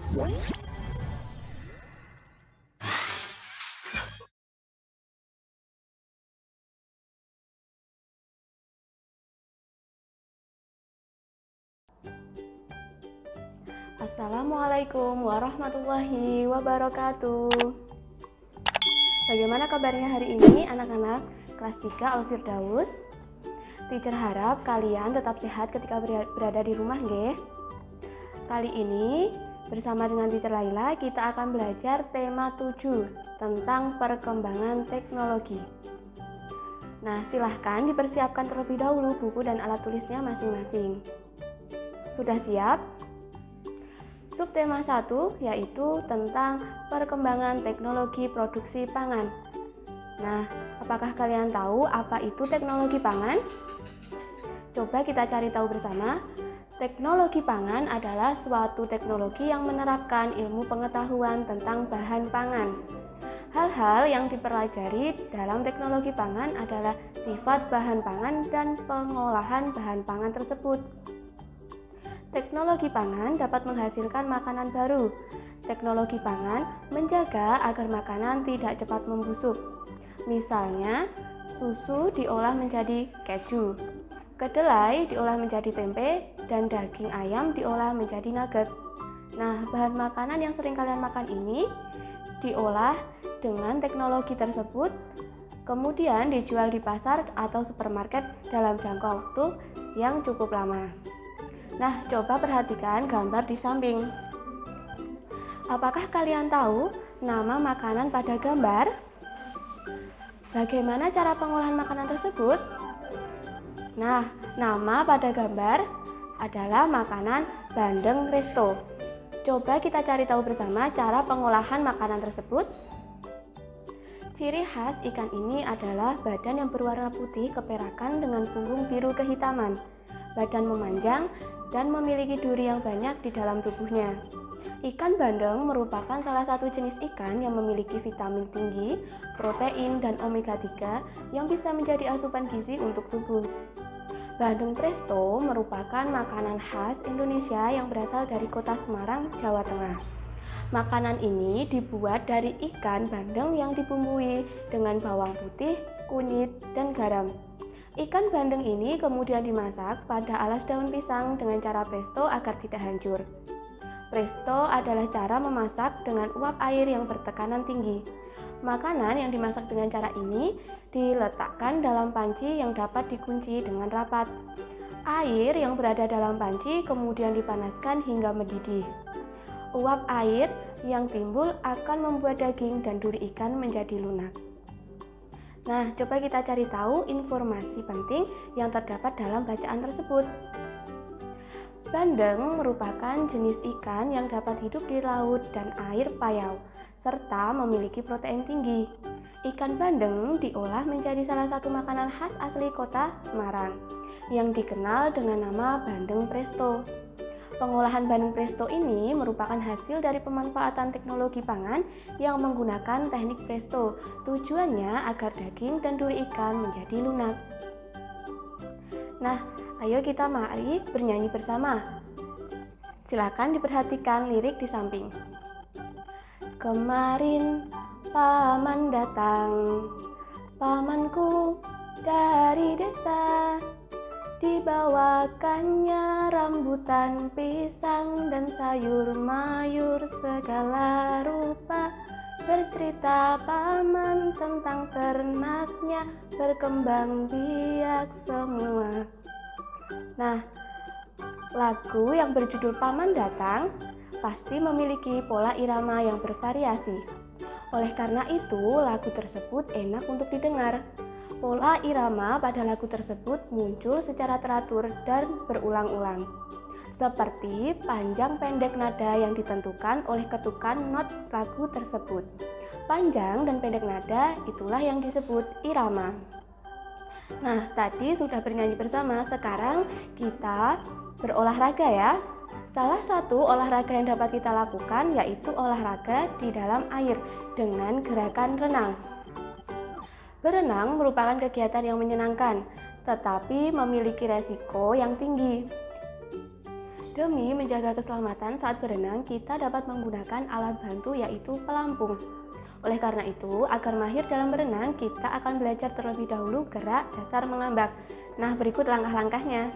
Assalamualaikum warahmatullahi wabarakatuh. Bagaimana kabarnya hari ini anak-anak kelas 3 Al-Firdaus? Teacher harap kalian tetap sehat ketika berada di rumah, nggih. Kali ini bersama dengan Teacher Laila kita akan belajar tema 7 tentang perkembangan teknologi. Nah, silahkan dipersiapkan terlebih dahulu buku dan alat tulisnya masing-masing. Sudah siap? Subtema 1 yaitu tentang perkembangan teknologi produksi pangan. Nah, apakah kalian tahu apa itu teknologi pangan? Coba kita cari tahu bersama. Teknologi pangan adalah suatu teknologi yang menerapkan ilmu pengetahuan tentang bahan pangan. Hal-hal yang dipelajari dalam teknologi pangan adalah sifat bahan pangan dan pengolahan bahan pangan tersebut. Teknologi pangan dapat menghasilkan makanan baru. Teknologi pangan menjaga agar makanan tidak cepat membusuk. Misalnya, susu diolah menjadi keju, kedelai diolah menjadi tempe, dan daging ayam diolah menjadi nugget. Nah, bahan makanan yang sering kalian makan ini diolah dengan teknologi tersebut, kemudian dijual di pasar atau supermarket dalam jangka waktu yang cukup lama. Nah, coba perhatikan gambar di samping. Apakah kalian tahu nama makanan pada gambar? Bagaimana cara pengolahan makanan tersebut? Nah, nama pada gambar adalah makanan bandeng presto. Coba kita cari tahu bersama cara pengolahan makanan tersebut. Ciri khas ikan ini adalah badan yang berwarna putih keperakan dengan punggung biru kehitaman, badan memanjang, dan memiliki duri yang banyak di dalam tubuhnya. Ikan bandeng merupakan salah satu jenis ikan yang memiliki vitamin tinggi, protein, dan omega 3 yang bisa menjadi asupan gizi untuk tubuh. Bandeng presto merupakan makanan khas Indonesia yang berasal dari kota Semarang, Jawa Tengah. Makanan ini dibuat dari ikan bandeng yang dibumbui dengan bawang putih, kunyit, dan garam. Ikan bandeng ini kemudian dimasak pada alas daun pisang dengan cara presto agar tidak hancur. Presto adalah cara memasak dengan uap air yang bertekanan tinggi. Makanan yang dimasak dengan cara ini diletakkan dalam panci yang dapat dikunci dengan rapat. Air yang berada dalam panci kemudian dipanaskan hingga mendidih. Uap air yang timbul akan membuat daging dan duri ikan menjadi lunak. Nah, coba kita cari tahu informasi penting yang terdapat dalam bacaan tersebut. Bandeng merupakan jenis ikan yang dapat hidup di laut dan air payau, serta memiliki protein tinggi. Ikan bandeng diolah menjadi salah satu makanan khas asli kota Semarang, yang dikenal dengan nama bandeng presto. Pengolahan bandeng presto ini merupakan hasil dari pemanfaatan teknologi pangan yang menggunakan teknik presto. Tujuannya agar daging dan duri ikan menjadi lunak. Nah, ayo kita mari bernyanyi bersama. Silakan diperhatikan lirik di samping. Kemarin paman datang, pamanku dari desa. Dibawakannya rambutan, pisang, dan sayur mayur segala rupa. Bercerita paman tentang ternaknya, berkembang biak semua. Nah, lagu yang berjudul Paman Datang pasti memiliki pola irama yang bervariasi. Oleh karena itu, lagu tersebut enak untuk didengar. Pola irama pada lagu tersebut muncul secara teratur dan berulang-ulang, seperti panjang pendek nada yang ditentukan oleh ketukan not lagu tersebut. Panjang dan pendek nada itulah yang disebut irama. Nah, tadi sudah bernyanyi bersama, sekarang kita berolahraga ya. Salah satu olahraga yang dapat kita lakukan yaitu olahraga di dalam air dengan gerakan renang. Berenang merupakan kegiatan yang menyenangkan, tetapi memiliki resiko yang tinggi. Demi menjaga keselamatan saat berenang, kita dapat menggunakan alat bantu yaitu pelampung. Oleh karena itu, agar mahir dalam berenang, kita akan belajar terlebih dahulu gerak dasar mengambang. Nah, berikut langkah-langkahnya.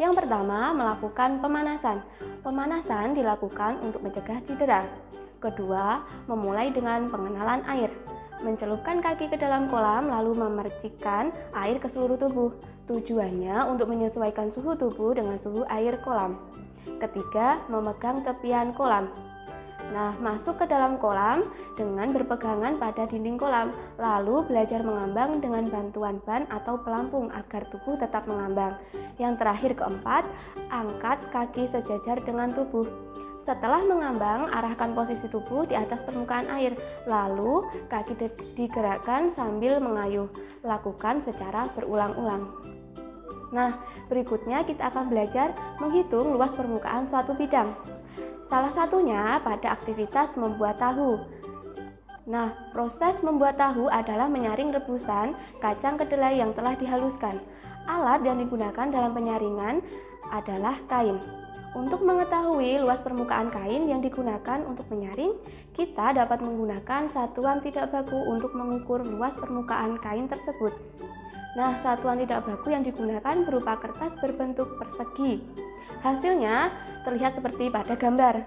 Yang pertama, melakukan pemanasan. Pemanasan dilakukan untuk mencegah cedera. Kedua, memulai dengan pengenalan air. Mencelupkan kaki ke dalam kolam lalu memercikkan air ke seluruh tubuh. Tujuannya untuk menyesuaikan suhu tubuh dengan suhu air kolam. Ketiga, memegang tepian kolam. Nah, masuk ke dalam kolam dengan berpegangan pada dinding kolam, lalu belajar mengambang dengan bantuan ban atau pelampung agar tubuh tetap mengambang. Yang terakhir keempat, angkat kaki sejajar dengan tubuh. Setelah mengambang, arahkan posisi tubuh di atas permukaan air, lalu kaki digerakkan sambil mengayuh. Lakukan secara berulang-ulang. Nah, berikutnya kita akan belajar menghitung luas permukaan suatu bidang. Salah satunya pada aktivitas membuat tahu. Nah, proses membuat tahu adalah menyaring rebusan kacang kedelai yang telah dihaluskan. Alat yang digunakan dalam penyaringan adalah kain. Untuk mengetahui luas permukaan kain yang digunakan untuk menyaring, kita dapat menggunakan satuan tidak baku untuk mengukur luas permukaan kain tersebut. Nah, satuan tidak baku yang digunakan berupa kertas berbentuk persegi. Hasilnya terlihat seperti pada gambar.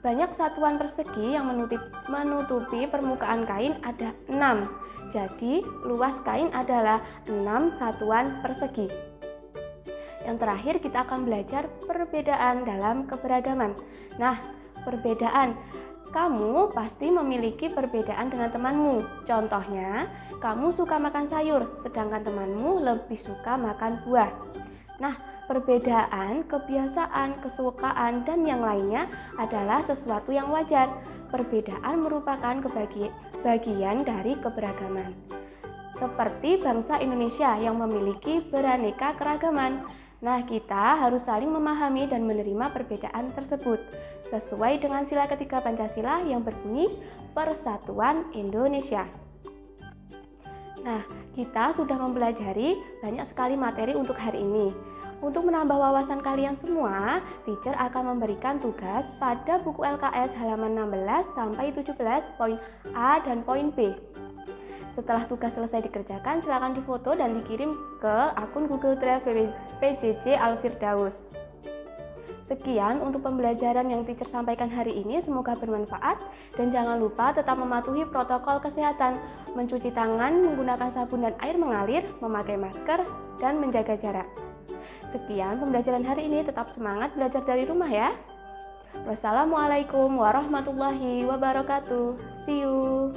Banyak satuan persegi yang menutupi permukaan kain ada 6. Jadi, luas kain adalah 6 satuan persegi. Yang terakhir kita akan belajar perbedaan dalam keberagaman. Nah, perbedaan. Kamu pasti memiliki perbedaan dengan temanmu. Contohnya, kamu suka makan sayur, sedangkan temanmu lebih suka makan buah. Nah, perbedaan, kebiasaan, kesukaan, dan yang lainnya adalah sesuatu yang wajar. Perbedaan merupakan bagian dari keberagaman. Seperti bangsa Indonesia yang memiliki beraneka keragaman. Nah, kita harus saling memahami dan menerima perbedaan tersebut sesuai dengan sila ketiga Pancasila yang berbunyi Persatuan Indonesia. Nah, kita sudah mempelajari banyak sekali materi untuk hari ini. Untuk menambah wawasan kalian semua, teacher akan memberikan tugas pada buku LKS halaman 16 sampai 17 poin A dan poin B. Setelah tugas selesai dikerjakan, silakan difoto dan dikirim ke akun Google Drive PJJ Al-Firdaus. Sekian untuk pembelajaran yang teacher sampaikan hari ini, semoga bermanfaat dan jangan lupa tetap mematuhi protokol kesehatan, mencuci tangan menggunakan sabun dan air mengalir, memakai masker, dan menjaga jarak. Sekian pembelajaran hari ini, tetap semangat belajar dari rumah ya. Wassalamualaikum warahmatullahi wabarakatuh. See you.